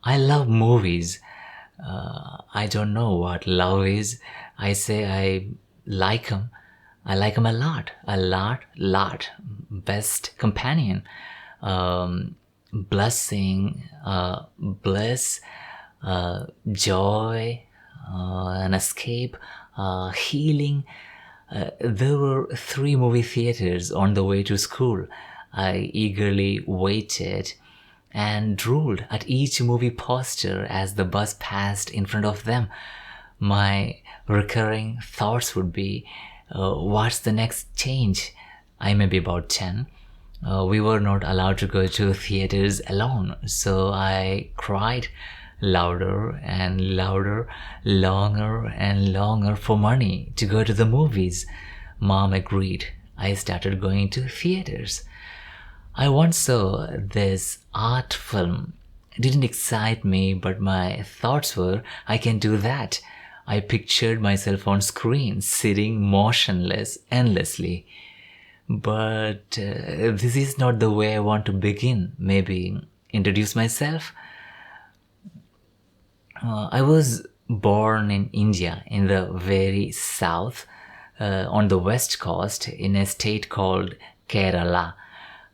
I love movies. I don't know what love is. I say I like him. I like him a lot. Best companion, blessing, bliss, joy, an escape, healing. There were three movie theaters on the way to school. I eagerly waited and drooled at each movie poster as the bus passed in front of them. My recurring thoughts would be, what's the next change? I may be about 10. We were not allowed to go to theaters alone, so I cried louder and louder, longer and longer for money to go to the movies. Mom agreed. I started going to theaters. I once saw this art film. It didn't excite me, but my thoughts were, I can do that. I pictured myself on screen, sitting motionless endlessly. But this is not the way I want to begin. Maybe introduce myself. I was born in India, in the very south, on the west coast, in a state called Kerala.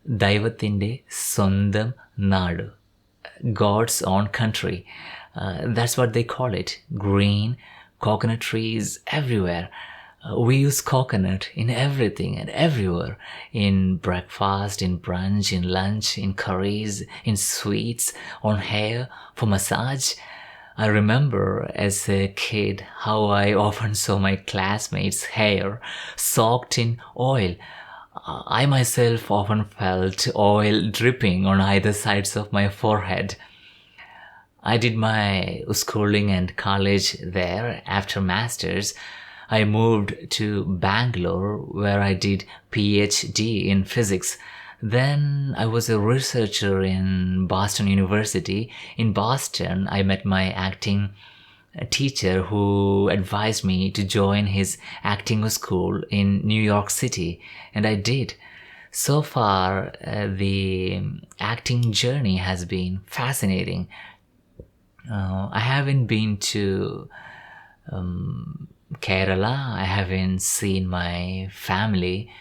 Daivathinte Sondam Nadu, God's own country. That's what they call it. Green, coconut trees everywhere. We use coconut in everything and everywhere. In breakfast, in brunch, in lunch, in curries, in sweets, on hair, for massage. I remember as a kid how I often saw my classmates' hair soaked in oil. I myself often felt oil dripping on either sides of my forehead. I did my schooling and college there. After masters, I moved to Bangalore where I did PhD in physics. Then I was a researcher in Boston University. In Boston, I met my acting teacher who advised me to join his acting school in New York City, and I did. So far, the acting journey has been fascinating. I haven't been to Kerala, I haven't seen my family,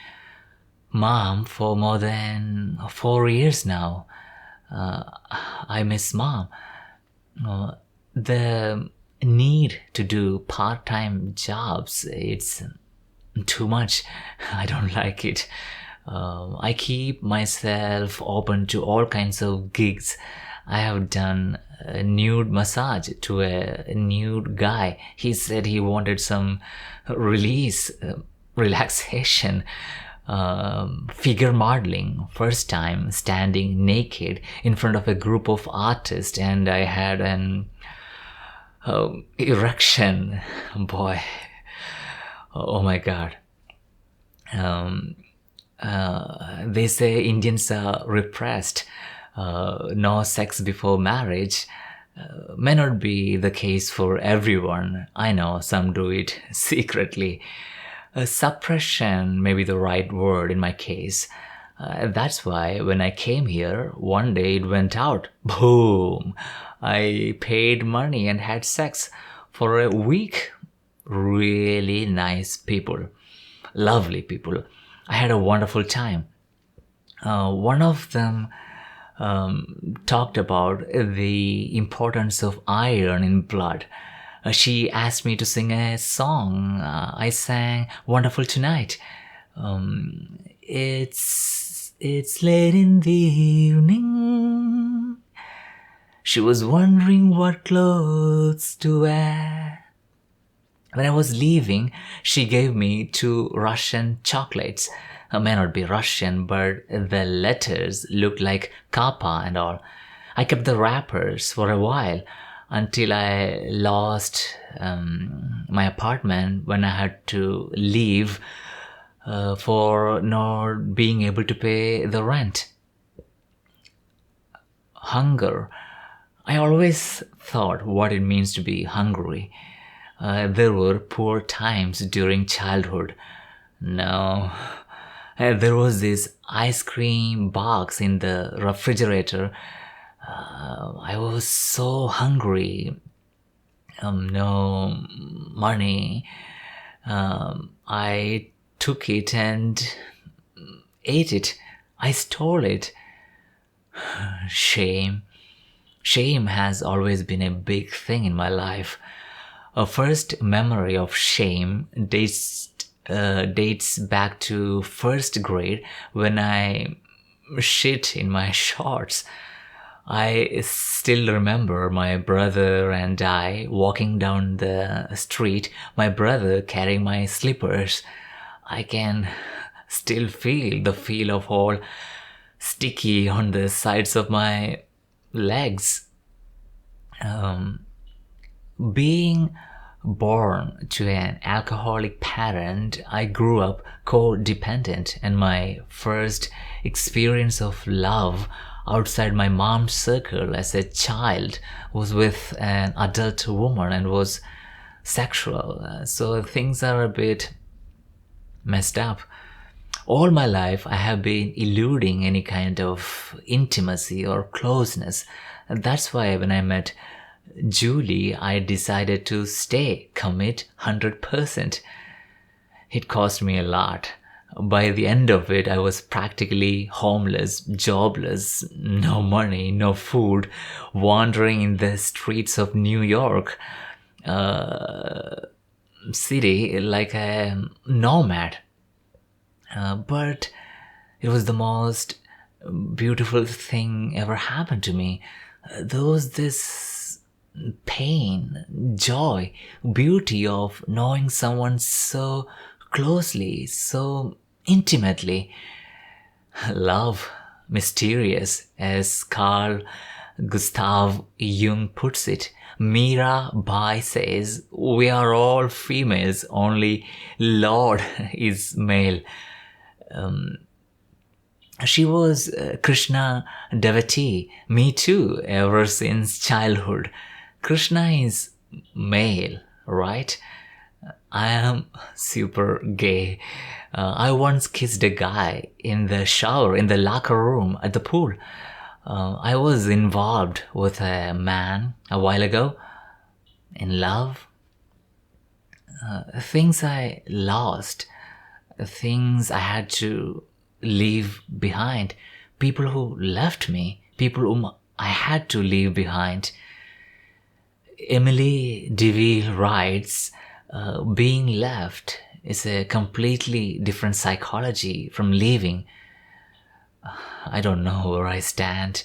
mom, for more than 4 years now. I miss mom. The need to do part-time jobs, it's too much. I don't like it. I keep myself open to all kinds of gigs. I have done a nude massage to a nude guy. He said he wanted some release, relaxation. Figure modeling, first time standing naked in front of a group of artists, and I had an erection. Boy, oh my god. They say Indians are repressed. No sex before marriage. May not be the case for everyone. I know some do it secretly. Suppression may be the right word in my case. That's why when I came here, one day it went out. Boom! I paid money and had sex for a week. Really nice people. Lovely people. I had a wonderful time. One of them talked about the importance of iron in blood. She asked me to sing a song. I sang "Wonderful Tonight." It's late in the evening. She was wondering what clothes to wear. When I was leaving, she gave me 2 Russian chocolates. May not be Russian, but the letters looked like Kappa and all. I kept the wrappers for a while until I lost my apartment when I had to leave for not being able to pay the rent. Hunger. I always thought what it means to be hungry. There were poor times during childhood. No. There was this ice cream box in the refrigerator. I was so hungry. No money. I took it and ate it. I stole it. Shame. Shame has always been a big thing in my life. A first memory of shame dates back to first grade when I shit in my shorts. I still remember my brother and I walking down the street, my brother carrying my slippers. I can still feel the feel of all sticky on the sides of my legs. Being born to an alcoholic parent, I grew up codependent, and my first experience of love outside my mom's circle as a child was with an adult woman and was sexual. So things are a bit messed up. All my life, I have been eluding any kind of intimacy or closeness. And that's why when I met Julie, I decided to commit 100%. It cost me a lot. By the end of it, I was practically homeless, jobless, no money, no food, wandering in the streets of New York City like a nomad. But it was the most beautiful thing ever happened to me. There was this pain, joy, beauty of knowing someone so closely, so intimately. Love, mysterious, as Carl Gustav Jung puts it. Mirabai says, we are all females, only Lord is male. She was Krishna devotee, me too, ever since childhood. Krishna is male, right? I am super gay. I once kissed a guy in the shower, in the locker room, at the pool. I was involved with a man a while ago, in love. Things I lost, things I had to leave behind, people who left me, people whom I had to leave behind. Emily DeVille writes, being left is a completely different psychology from leaving. I don't know where I stand.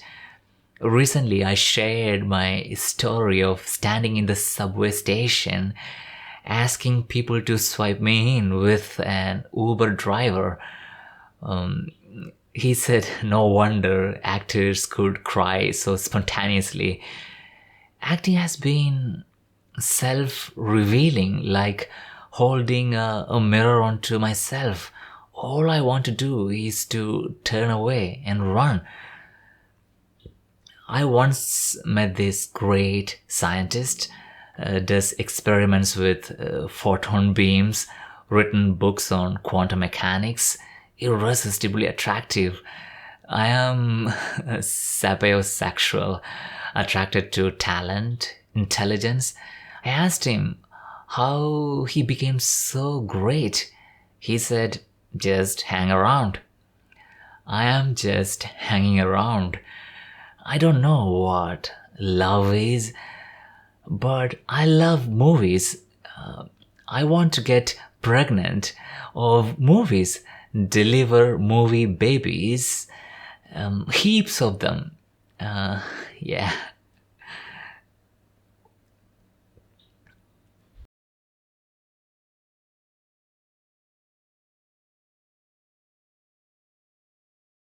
Recently, I shared my story of standing in the subway station, asking people to swipe me in with an Uber driver. He said, no wonder actors could cry so spontaneously. Acting has been self-revealing, like holding a mirror onto myself. All I want to do is to turn away and run. I once met this great scientist, does experiments with photon beams, written books on quantum mechanics, irresistibly attractive. I am sapiosexual, attracted to talent, intelligence. I asked him how he became so great. He said, just hang around. I am just hanging around. I don't know what love is, but I love movies. I want to get pregnant of movies, deliver movie babies, heaps of them. Yeah.